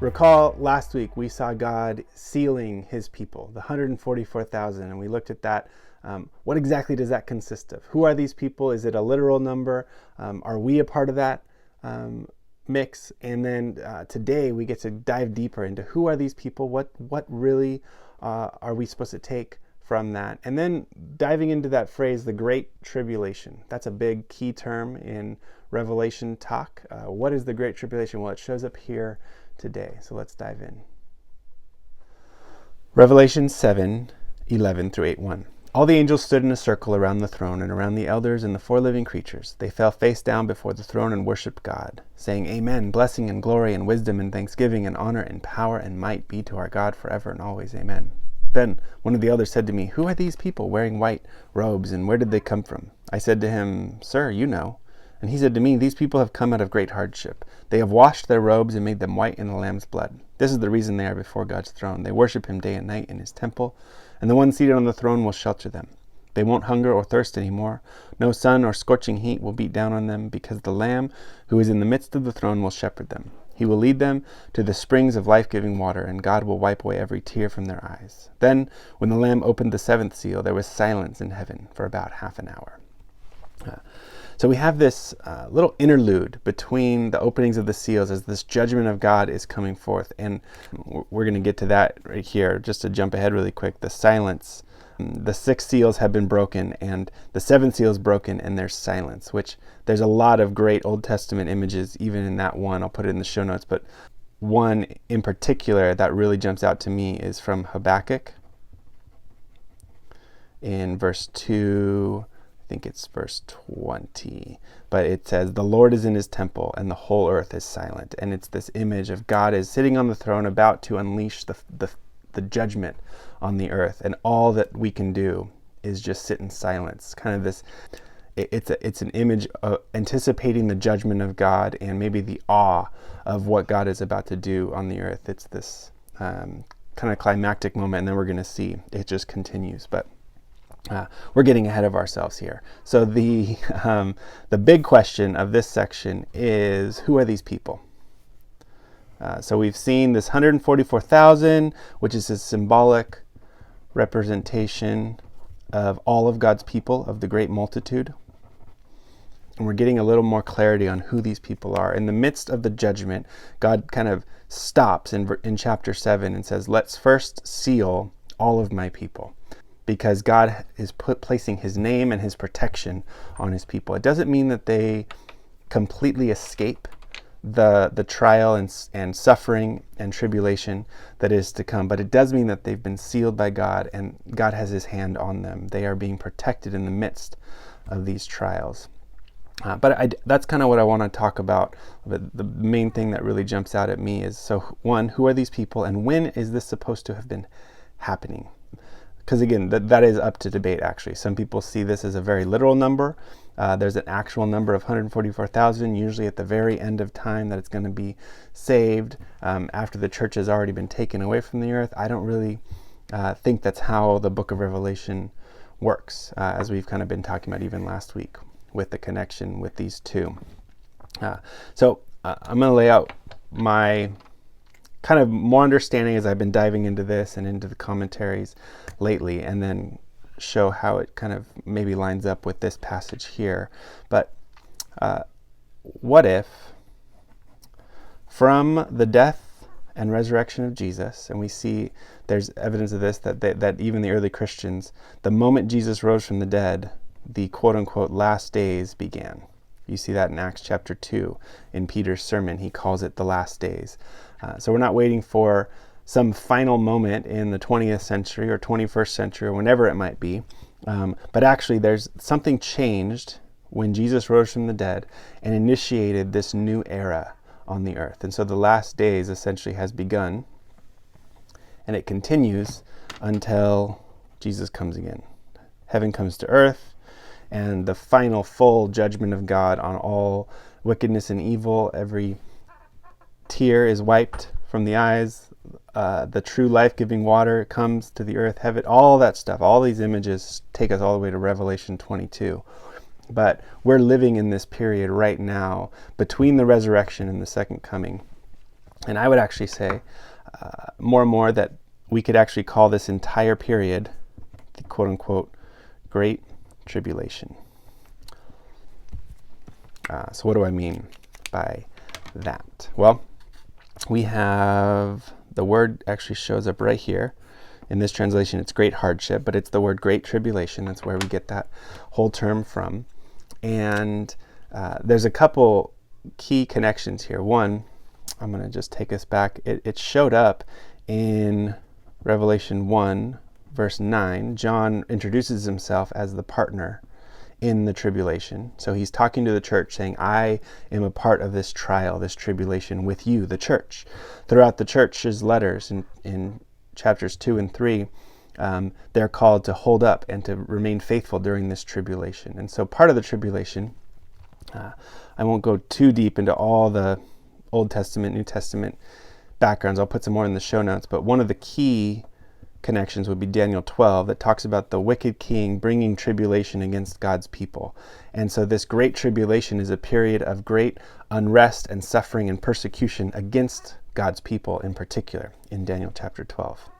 Recall last week we saw God sealing his people, the 144,000, and we looked at that. What exactly does that consist of? Who are these people? Is it a literal number? Are we a part of that mix? And then today we get to dive deeper into who are these people? What really are we supposed to take from that? And then diving into that phrase, the Great Tribulation. That's a big key term in Revelation talk. What is the Great Tribulation? Well, it shows up here today. So let's dive in. Revelation 7:11 through 8:1. All the angels stood in a circle around the throne and around the elders and the four living creatures. They fell face down before the throne and worshipped God, saying, Amen, blessing and glory and wisdom and thanksgiving and honor and power and might be to our God forever and always. Amen. Then one of the elders said to me, Who are these people wearing white robes, and where did they come from? I said to him, Sir, you know. And he said to me, These people have come out of great hardship. They have washed their robes and made them white in the Lamb's blood. This is the reason they are before God's throne. They worship him day and night in his temple, and the one seated on the throne will shelter them. They won't hunger or thirst anymore. No sun or scorching heat will beat down on them, because the Lamb who is in the midst of the throne will shepherd them. He will lead them to the springs of life-giving water, and God will wipe away every tear from their eyes. Then, when the Lamb opened the seventh seal, there was silence in heaven for about half an hour. So we have this little interlude between the openings of the seals as this judgment of God is coming forth. And we're going to get to that right here. Just to jump ahead really quick, the silence. The 6 seals have been broken, and the 7th seal is broken, and there's silence, which there's a lot of great Old Testament images, even in that one. I'll put it in the show notes. But one in particular that really jumps out to me is from Habakkuk in verse 2. I think it's verse 20, but it says, the Lord is in his temple and the whole earth is silent. And it's this image of God is sitting on the throne about to unleash the judgment on the earth. And all that we can do is just sit in silence. Kind of this, it's an image of anticipating the judgment of God and maybe the awe of what God is about to do on the earth. It's this kind of climactic moment, and then we're going to see it just continues. But we're getting ahead of ourselves here. So the big question of this section is, who are these people? So we've seen this 144,000, which is a symbolic representation of all of God's people, of the great multitude. And we're getting a little more clarity on who these people are. In the midst of the judgment, God kind of stops in chapter 7 and says, let's first seal all of my people, because God is placing his name and his protection on his people. It doesn't mean that they completely escape the trial and suffering and tribulation that is to come, but it does mean that they've been sealed by God, and God has his hand on them. They are being protected in the midst of these trials. But that's kind of what I want to talk about. But the main thing that really jumps out at me is, so one, who are these people, and when is this supposed to have been happening? Because again, that is up to debate, actually. Some people see this as a very literal number. There's an actual number of 144,000, usually at the very end of time, that it's going to be saved after the church has already been taken away from the earth. I don't really think that's how the book of Revelation works, as we've kind of been talking about even last week with the connection with these two. So I'm going to lay out my kind of more understanding as I've been diving into this and into the commentaries lately, and then show how it kind of maybe lines up with this passage here. But what if from the death and resurrection of Jesus, and we see there's evidence of this, that even the early Christians, the moment Jesus rose from the dead, the quote-unquote last days began. You see that in Acts chapter 2 in Peter's sermon. He calls it the last days. So we're not waiting for some final moment in the 20th century or 21st century or whenever it might be. But actually there's something changed when Jesus rose from the dead and initiated this new era on the earth. And so the last days essentially has begun, and it continues until Jesus comes again. Heaven comes to earth, and the final full judgment of God on all wickedness and evil. Every tear is wiped from the eyes. The true life-giving water comes to the earth, heaven, all that stuff. All these images take us all the way to Revelation 22. But we're living in this period right now between the resurrection and the second coming, And I would actually say more and more that we could actually call this entire period the quote-unquote Great Tribulation. So what do I mean by that? Well, we have, the word actually shows up right here. In this translation, it's great hardship, but it's the word Great Tribulation. That's where we get that whole term from. And there's a couple key connections here. One, I'm going to just take us back. It showed up in Revelation 1, verse 9. John introduces himself as the partner in the tribulation. So he's talking to the church saying, I am a part of this trial, this tribulation with you, the church. Throughout the church's letters in chapters 2 and 3, they're called to hold up and to remain faithful during this tribulation. And so part of the tribulation, I won't go too deep into all the Old Testament, New Testament backgrounds. I'll put some more in the show notes, but one of the key connections would be Daniel 12 that talks about the wicked king bringing tribulation against God's people. And so this great tribulation is a period of great unrest and suffering and persecution against God's people in particular in Daniel chapter 12.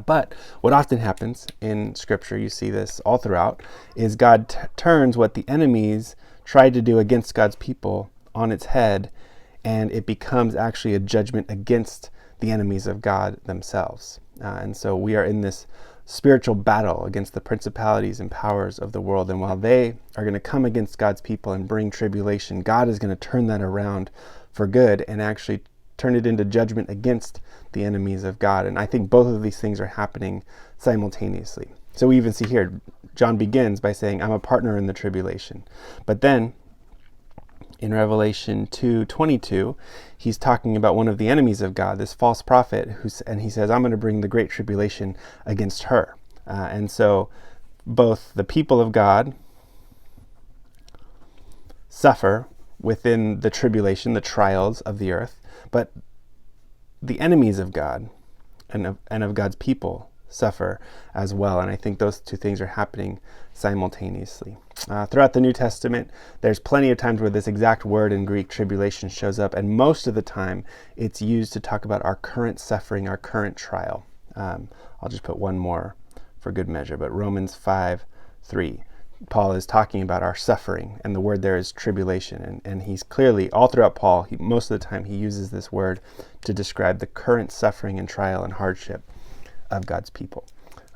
But what often happens in Scripture, you see this all throughout, is God turns what the enemies tried to do against God's people on its head, and it becomes actually a judgment against the enemies of God themselves. And so we are in this spiritual battle against the principalities and powers of the world. And while they are going to come against God's people and bring tribulation, God is going to turn that around for good and actually turn it into judgment against the enemies of God. And I think both of these things are happening simultaneously. So we even see here, John begins by saying, I'm a partner in the tribulation. But then in Revelation 2:22, he's talking about one of the enemies of God, this false prophet, and he says, I'm going to bring the great tribulation against her. And so both the people of God suffer within the tribulation, the trials of the earth, but the enemies of God and of God's people suffer as well. And I think those two things are happening simultaneously. Throughout the New Testament, there's plenty of times where this exact word in Greek, tribulation, shows up, and most of the time it's used to talk about our current suffering, our current trial. I'll just put one more for good measure, but Romans 5:3. Paul is talking about our suffering, and the word there is tribulation. And he's clearly, all throughout Paul, most of the time he uses this word to describe the current suffering and trial and hardship of God's people.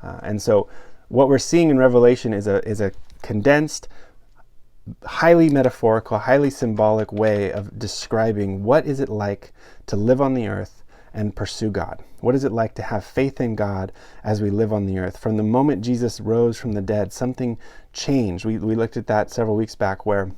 And so what we're seeing in Revelation is a condensed, highly metaphorical, highly symbolic way of describing what is it like to live on the earth and pursue God. What is it like to have faith in God as we live on the earth? From the moment Jesus rose from the dead, something changed. We looked at that several weeks back where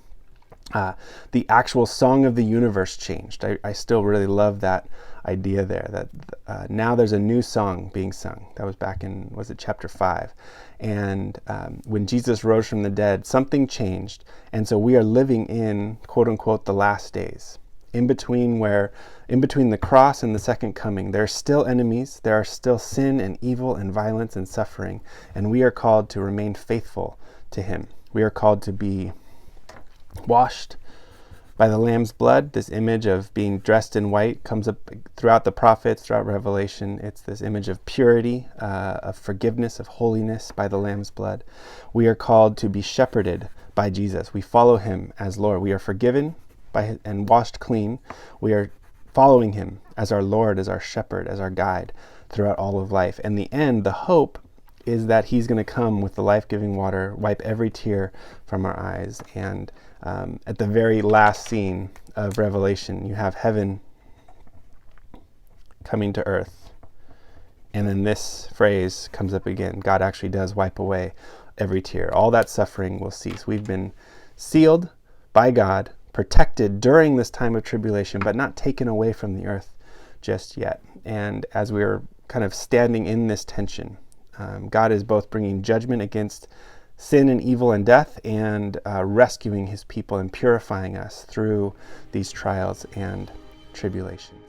the actual song of the universe changed. I still really love that idea there, that now there's a new song being sung. That was back in, was it chapter 5? And when Jesus rose from the dead, something changed. And so we are living in, quote unquote, the last days. In between the cross and the second coming, there are still enemies, there are still sin and evil and violence and suffering, and we are called to remain faithful to Him. We are called to be washed by the Lamb's blood. This image of being dressed in white comes up throughout the prophets, throughout Revelation. It's this image of purity, of forgiveness, of holiness by the Lamb's blood. We are called to be shepherded by Jesus. We follow Him as Lord. We are forgiven and washed clean. We are following Him as our Lord, as our shepherd, as our guide throughout all of life. And the end, the hope, is that He's going to come with the life-giving water, wipe every tear from our eyes. And at the very last scene of Revelation, you have heaven coming to earth. And then this phrase comes up again. God actually does wipe away every tear. All that suffering will cease. We've been sealed by God, protected during this time of tribulation, but not taken away from the earth just yet. And as we're kind of standing in this tension, God is both bringing judgment against sin and evil and death, and rescuing His people and purifying us through these trials and tribulations.